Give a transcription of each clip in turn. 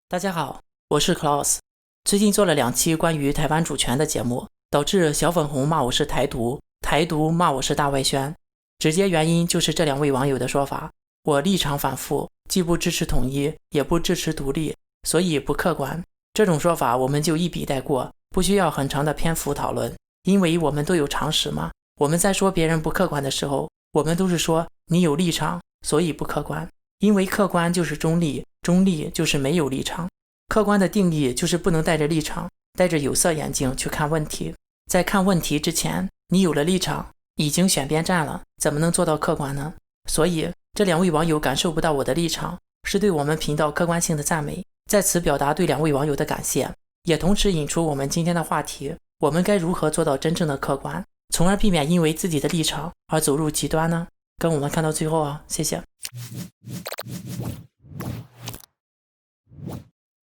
大家好，我是 Klaus。最近做了2期关于台湾主权的节目，导致小粉红骂我是台独，台独骂我是大外宣。直接原因就是这2位网友的说法，我立场反复，既不支持统一，也不支持独立，所以不客观。这种说法我们就一笔带过，不需要很长的篇幅讨论，因为我们都有常识嘛。我们在说别人不客观的时候，我们都是说你有立场，所以不客观。因为客观就是中立，中立就是没有立场。客观的定义就是不能带着立场，戴着有色眼镜去看问题。在看问题之前，你有了立场，已经选边站了，怎么能做到客观呢？所以这2位网友感受不到我的立场，是对我们频道客观性的赞美，在此表达对2位网友的感谢，也同时引出我们今天的话题，我们该如何做到真正的客观，从而避免因为自己的立场而走入极端呢？跟我们看到最后啊，谢谢。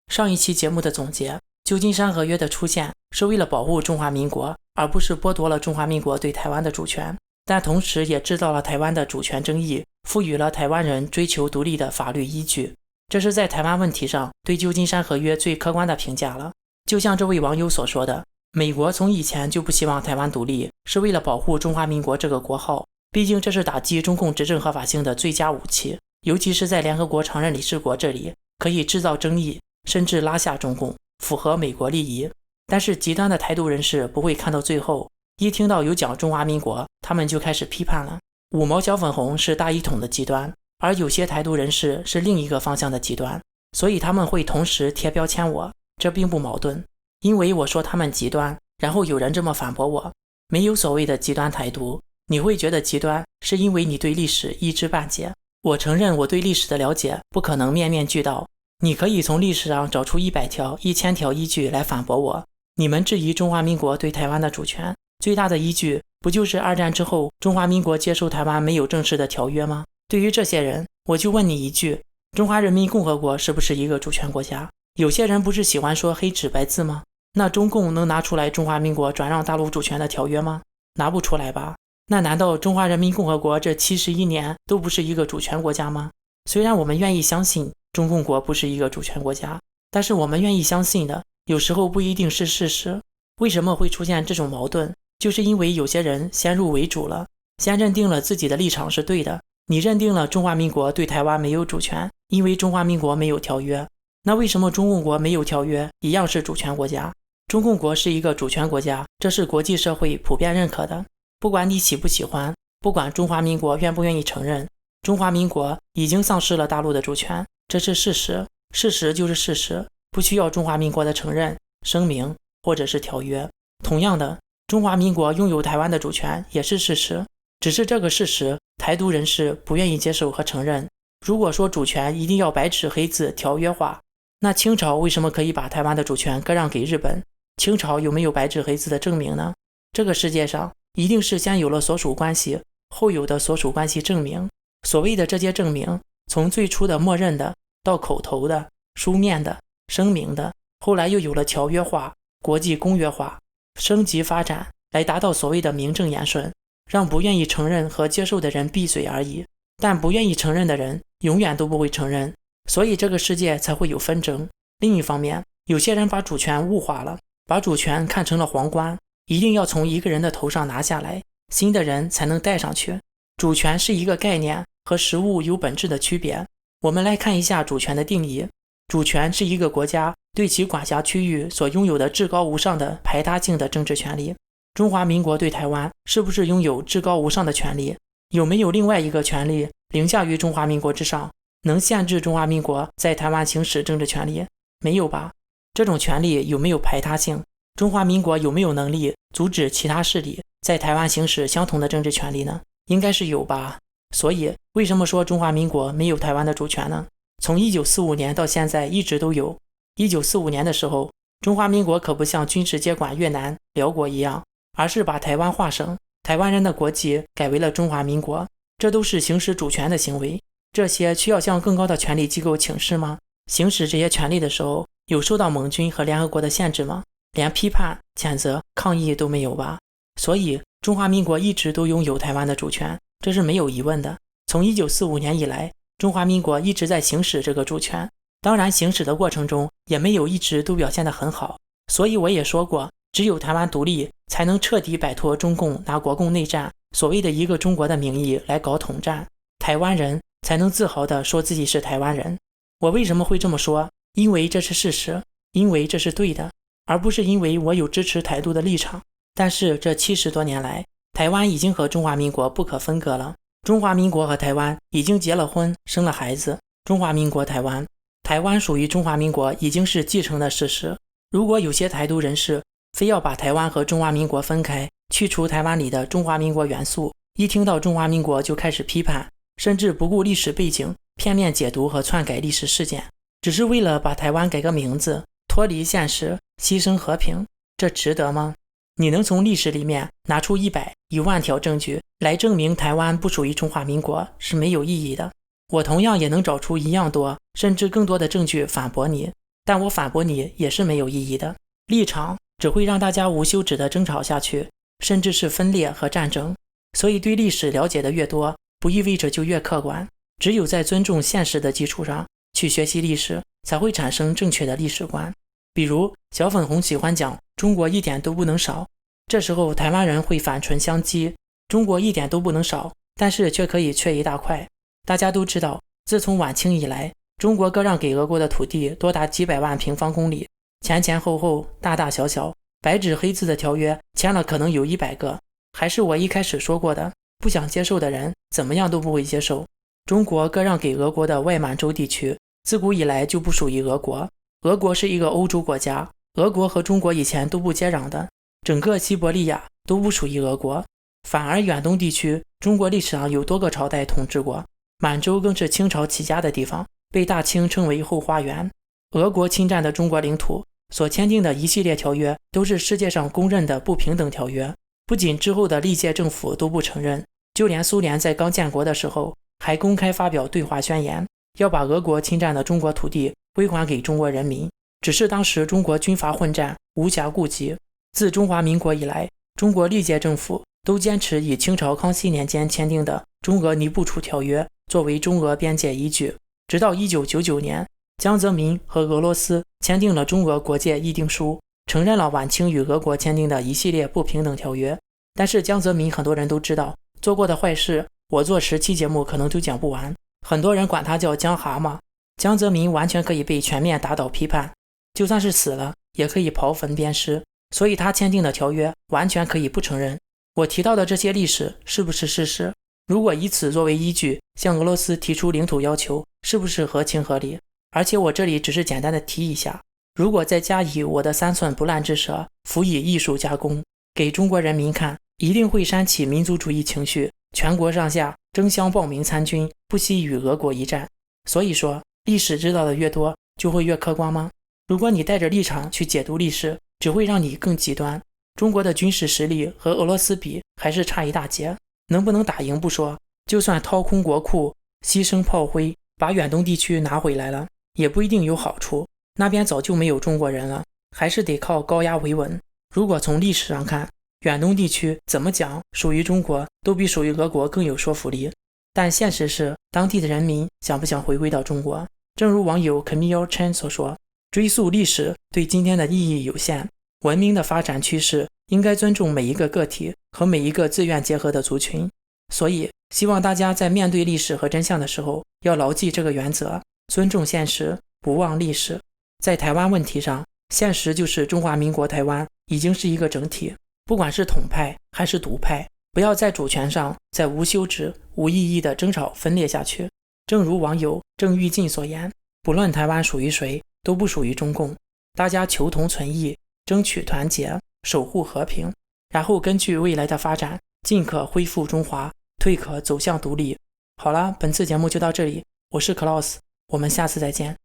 上一期节目的总结，旧金山合约的出现是为了保护中华民国，而不是剥夺了中华民国对台湾的主权，但同时也制造了台湾的主权争议，赋予了台湾人追求独立的法律依据。这是在台湾问题上对旧金山合约最客观的评价了。就像这位网友所说的，美国从以前就不希望台湾独立，是为了保护中华民国这个国号，毕竟这是打击中共执政合法性的最佳武器，尤其是在联合国常任理事国这里，可以制造争议，甚至拉下中共，符合美国利益。但是极端的台独人士不会看到最后，一听到有讲中华民国，他们就开始批判了。五毛小粉红是大一统的极端，而有些台独人士是另一个方向的极端，所以他们会同时贴标签我，这并不矛盾。因为我说他们极端，然后有人这么反驳我，没有所谓的极端台独，你会觉得极端是因为你对历史一知半解。我承认我对历史的了解不可能面面俱到，你可以从历史上找出100条、1000条依据来反驳我。你们质疑中华民国对台湾的主权，最大的依据不就是2战之后中华民国接收台湾没有正式的条约吗？对于这些人，我就问你一句，中华人民共和国是不是一个主权国家？有些人不是喜欢说黑纸白字吗？那中共能拿出来中华民国转让大陆主权的条约吗？拿不出来吧？那难道中华人民共和国这71年都不是一个主权国家吗？虽然我们愿意相信中共国不是一个主权国家，但是我们愿意相信的有时候不一定是事实。为什么会出现这种矛盾？就是因为有些人先入为主了，先认定了自己的立场是对的。你认定了中华民国对台湾没有主权，因为中华民国没有条约。那为什么中共国没有条约一样是主权国家？中共国是一个主权国家，这是国际社会普遍认可的。不管你喜不喜欢，不管中华民国愿不愿意承认，中华民国已经丧失了大陆的主权，这是事实，事实就是事实，不需要中华民国的承认、声明或者是条约。同样的，中华民国拥有台湾的主权也是事实，只是这个事实台独人士不愿意接受和承认。如果说主权一定要白纸黑字条约化，那清朝为什么可以把台湾的主权割让给日本？清朝有没有白纸黑字的证明呢？这个世界上一定是先有了所属关系，后有的所属关系证明。所谓的这些证明，从最初的默认的，到口头的、书面的、声明的，后来又有了条约化、国际公约化，升级发展，来达到所谓的名正言顺，让不愿意承认和接受的人闭嘴而已。但不愿意承认的人永远都不会承认，所以这个世界才会有纷争。另一方面，有些人把主权物化了，把主权看成了皇冠，一定要从一个人的头上拿下来，新的人才能戴上去。主权是一个概念，和实物有本质的区别。我们来看一下主权的定义。主权是一个国家对其管辖区域所拥有的至高无上的排他性的政治权利。中华民国对台湾是不是拥有至高无上的权利？有没有另外一个权利凌驾于中华民国之上，能限制中华民国在台湾行使政治权利？没有吧？这种权利有没有排他性？中华民国有没有能力阻止其他势力在台湾行使相同的政治权利呢？应该是有吧。所以为什么说中华民国没有台湾的主权呢？从1945年到现在一直都有。1945年的时候，中华民国可不像军事接管越南、辽国一样，而是把台湾划省，台湾人的国籍改为了中华民国，这都是行使主权的行为。这些需要向更高的权力机构请示吗？行使这些权利的时候，有受到盟军和联合国的限制吗？连批判、谴责、抗议都没有吧？所以中华民国一直都拥有台湾的主权，这是没有疑问的。从1945年以来，中华民国一直在行使这个主权。当然行驶的过程中也没有一直都表现得很好，所以我也说过，只有台湾独立才能彻底摆脱中共拿国共内战所谓的一个中国的名义来搞统战，台湾人才能自豪地说自己是台湾人。我为什么会这么说？因为这是事实，因为这是对的，而不是因为我有支持台独的立场。但是这70多年来，台湾已经和中华民国不可分割了，中华民国和台湾已经结了婚，生了孩子，中华民国台湾，台湾属于中华民国已经是既成的事实。如果有些台独人士非要把台湾和中华民国分开，去除台湾里的中华民国元素，一听到中华民国就开始批判，甚至不顾历史背景，片面解读和篡改历史事件，只是为了把台湾改个名字，脱离现实，牺牲和平，这值得吗？你能从历史里面拿出100、10000条证据来证明台湾不属于中华民国是没有意义的。我同样也能找出一样多甚至更多的证据反驳你，但我反驳你也是没有意义的。立场只会让大家无休止的争吵下去，甚至是分裂和战争。所以对历史了解的越多，不意味着就越客观，只有在尊重现实的基础上去学习历史，才会产生正确的历史观。比如小粉红喜欢讲中国一点都不能少，这时候台湾人会反唇相讥，中国一点都不能少，但是却可以缺一大块。大家都知道，自从晚清以来，中国割让给俄国的土地多达几百万平方公里，前前后后大大小小白纸黑字的条约签了可能有100个。还是我一开始说过的，不想接受的人怎么样都不会接受。中国割让给俄国的外满洲地区自古以来就不属于俄国，俄国是一个欧洲国家，俄国和中国以前都不接壤的，整个西伯利亚都不属于俄国。反而远东地区，中国历史上有多个朝代统治过，满洲更是清朝起家的地方，被大清称为后花园。俄国侵占的中国领土所签订的一系列条约都是世界上公认的不平等条约，不仅之后的历届政府都不承认，就连苏联在刚建国的时候还公开发表对华宣言，要把俄国侵占的中国土地归还给中国人民。只是当时中国军阀混战，无暇顾及。自中华民国以来，中国历届政府都坚持以清朝康熙年间签订的中俄尼布楚条约作为中俄边界依据，直到1999年，江泽民和俄罗斯签订了中俄国界议定书，承认了晚清与俄国签订的一系列不平等条约。但是江泽民很多人都知道，做过的坏事我做10期节目可能都讲不完，很多人管他叫江蛤蟆。江泽民完全可以被全面打倒批判，就算是死了也可以刨坟鞭尸，所以他签订的条约完全可以不承认。我提到的这些历史是不是事实？如果以此作为依据向俄罗斯提出领土要求，是不是合情合理？而且我这里只是简单的提一下，如果再加以我的3寸不烂之舌，辅以艺术加工，给中国人民看，一定会煽起民族主义情绪，全国上下争相报名参军，不惜与俄国一战。所以说，历史知道的越多，就会越客观吗？如果你带着立场去解读历史，只会让你更极端。中国的军事实力和俄罗斯比还是差一大截，能不能打赢不说，就算掏空国库，牺牲炮灰，把远东地区拿回来了，也不一定有好处，那边早就没有中国人了，还是得靠高压维稳。如果从历史上看，远东地区怎么讲属于中国都比属于俄国更有说服力，但现实是当地的人民想不想回归到中国？正如网友 Camille Chen 所说，追溯历史对今天的意义有限，文明的发展趋势应该尊重每一个个体和每一个自愿结合的族群。所以希望大家在面对历史和真相的时候要牢记这个原则，尊重现实，不忘历史。在台湾问题上，现实就是中华民国台湾已经是一个整体，不管是统派还是独派，不要在主权上在无休止无意义的争吵分裂下去。正如网友郑玉进所言，不论台湾属于谁，都不属于中共，大家求同存异，争取团结，守护和平，然后根据未来的发展，进可恢复中华，退可走向独立。好了，本次节目就到这里，我是 Klaus， 我们下次再见。